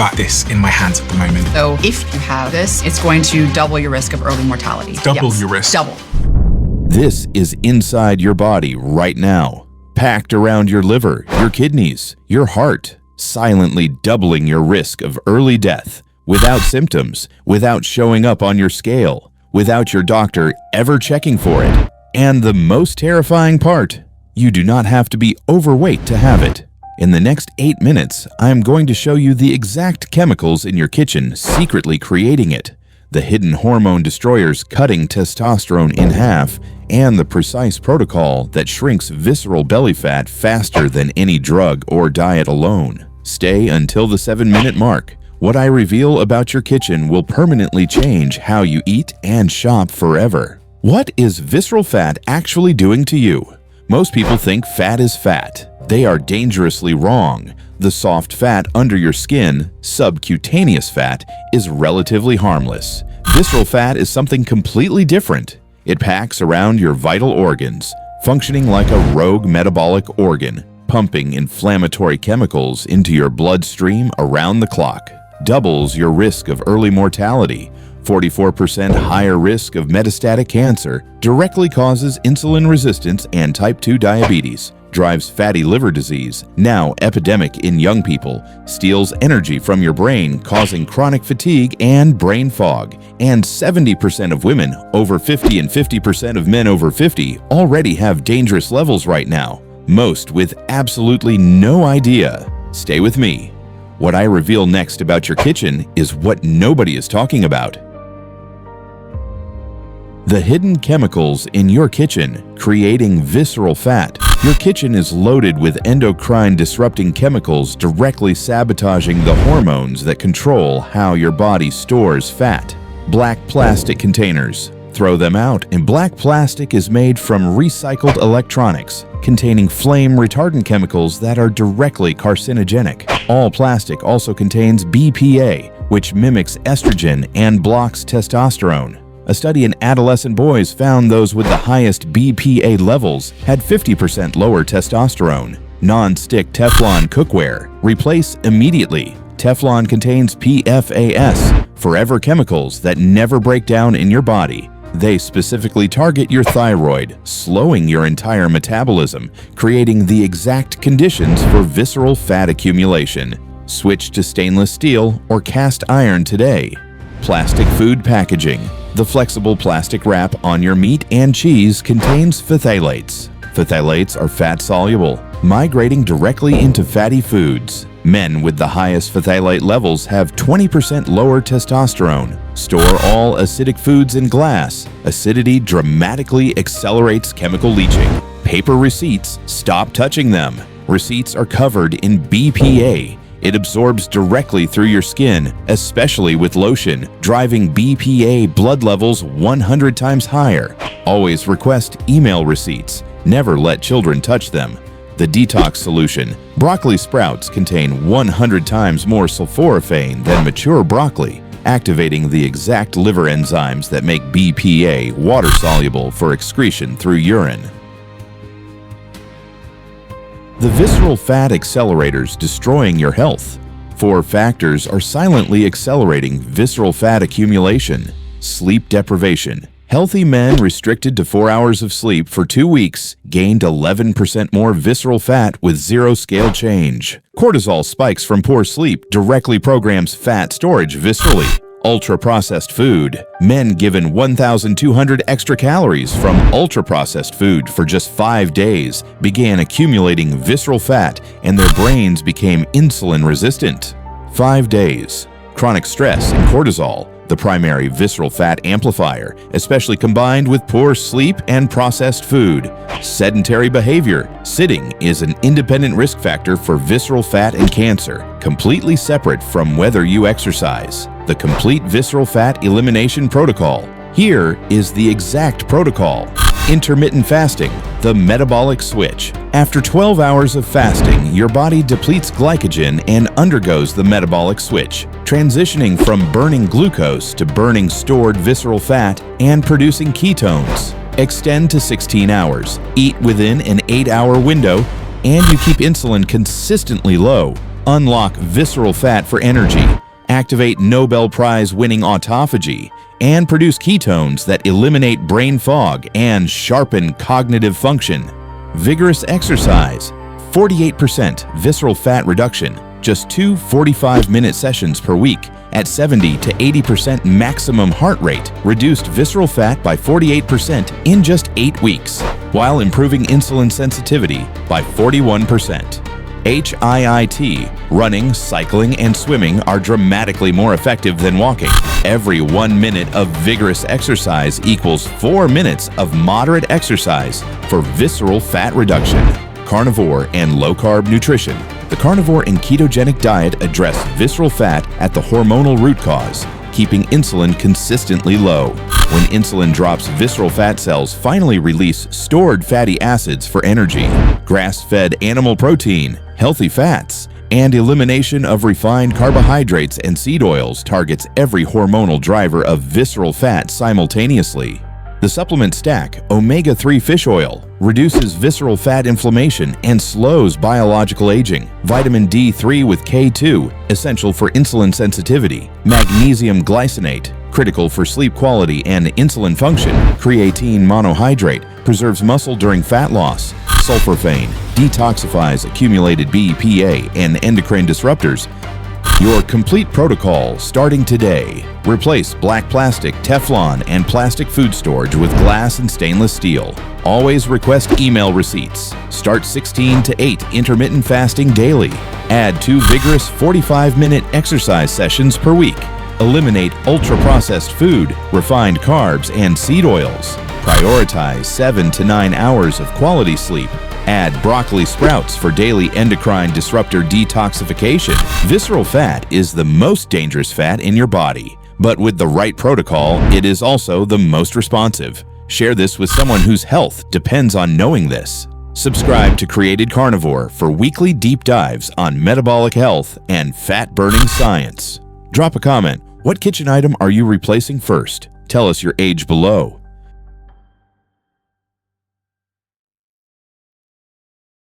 got this in my hands at the moment. So if you have this, it's going to double your risk of early mortality. Double your risk. Double. This is inside your body right now, packed around your liver, your kidneys, your heart, silently doubling your risk of early death without symptoms, without showing up on your scale, without your doctor ever checking for it. And the most terrifying part, you do not have to be overweight to have it. In the next 8 minutes, I am going to show you the exact chemicals in your kitchen secretly creating it, the hidden hormone destroyers cutting testosterone in half, and the precise protocol that shrinks visceral belly fat faster than any drug or diet alone. Stay until the 7-minute mark. What I reveal about your kitchen will permanently change how you eat and shop forever. What is visceral fat actually doing to you? Most people think fat is fat. They are dangerously wrong. The soft fat under your skin, subcutaneous fat, is relatively harmless. Visceral fat is something completely different. It packs around your vital organs, functioning like a rogue metabolic organ, pumping inflammatory chemicals into your bloodstream around the clock. Doubles your risk of early mortality, 44% higher risk of metastatic cancer, directly causes insulin resistance and type 2 diabetes, drives fatty liver disease, now epidemic in young people, steals energy from your brain, causing chronic fatigue and brain fog, and 70% of women over 50 and 50% of men over 50 already have dangerous levels right now, most with absolutely no idea. Stay with me. What I reveal next about your kitchen is what nobody is talking about. The hidden chemicals in your kitchen creating visceral fat. Your kitchen is loaded with endocrine disrupting chemicals directly sabotaging the hormones that control how your body stores fat. Black plastic containers. Throw them out, and black plastic is made from recycled electronics containing flame retardant chemicals that are directly carcinogenic. All plastic also contains BPA, which mimics estrogen and blocks testosterone. A study in adolescent boys found those with the highest BPA levels had 50% lower testosterone. Non-stick Teflon cookware. Replace immediately. Teflon contains PFAS, forever chemicals that never break down in your body. They specifically target your thyroid, slowing your entire metabolism, creating the exact conditions for visceral fat accumulation. Switch to stainless steel or cast iron today. Plastic food packaging. The flexible plastic wrap on your meat and cheese contains phthalates. Phthalates are fat-soluble, migrating directly into fatty foods. Men with the highest phthalate levels have 20% lower testosterone. Store all acidic foods in glass. Acidity dramatically accelerates chemical leaching. Paper receipts, stop touching them. Receipts are covered in BPA. It absorbs directly through your skin, especially with lotion, driving BPA blood levels 100 times higher. Always request email receipts. Never let children touch them. The detox solution. Broccoli sprouts contain 100 times more sulforaphane than mature broccoli, activating the exact liver enzymes that make BPA water-soluble for excretion through urine. The visceral fat accelerators destroying your health. 4 factors are silently accelerating visceral fat accumulation. Sleep deprivation. Healthy men restricted to 4 hours of sleep for 2 weeks gained 11% more visceral fat with zero scale change. Cortisol spikes from poor sleep directly programs fat storage viscerally. Ultra-processed food. Men given 1,200 extra calories from ultra-processed food for just 5 days began accumulating visceral fat and their brains became insulin resistant. 5 days. Chronic stress and cortisol, the primary visceral fat amplifier, especially combined with poor sleep and processed food. Sedentary behavior. Sitting is an independent risk factor for visceral fat and cancer, completely separate from whether you exercise. The complete visceral fat elimination protocol. Here is the exact protocol. Intermittent fasting, the metabolic switch. After 12 hours of fasting, your body depletes glycogen and undergoes the metabolic switch, transitioning from burning glucose to burning stored visceral fat and producing ketones. Extend to 16 hours. Eat within an 8-hour window, and you keep insulin consistently low. unlock visceral fat for energy, activate Nobel Prize-winning autophagy, and produce ketones that eliminate brain fog and sharpen cognitive function. Vigorous exercise, 48% visceral fat reduction, just 2 45-minute sessions per week at 70 to 80% maximum heart rate, reduced visceral fat by 48% in just 8 weeks, while improving insulin sensitivity by 41%. HIIT, running, cycling, and swimming are dramatically more effective than walking. Every 1 minute of vigorous exercise equals 4 minutes of moderate exercise for visceral fat reduction. Carnivore and low-carb nutrition. The carnivore and ketogenic diet address visceral fat at the hormonal root cause, keeping insulin consistently low. When insulin drops, visceral fat cells finally release stored fatty acids for energy. Grass-fed animal protein, healthy fats, and elimination of refined carbohydrates and seed oils targets every hormonal driver of visceral fat simultaneously. The supplement stack, omega-3 fish oil, reduces visceral fat inflammation and slows biological aging. Vitamin D3 with K2, essential for insulin sensitivity. Magnesium glycinate, critical for sleep quality and insulin function. Creatine monohydrate, preserves muscle during fat loss. Sulforaphane, detoxifies accumulated BPA and endocrine disruptors. Your complete protocol starting today. Replace black plastic, Teflon, and plastic food storage with glass and stainless steel. Always request email receipts. Start 16 to 8 intermittent fasting daily. Add 2 vigorous 45-minute exercise sessions per week. Eliminate ultra-processed food, refined carbs, and seed oils. Prioritize 7 to 9 hours of quality sleep. Add broccoli sprouts for daily endocrine disruptor detoxification. Visceral fat is the most dangerous fat in your body, but with the right protocol, it is also the most responsive. Share this with someone whose health depends on knowing this. Subscribe to Created Carnivore for weekly deep dives on metabolic health and fat-burning science. Drop a comment. What kitchen item are you replacing first? Tell us your age below.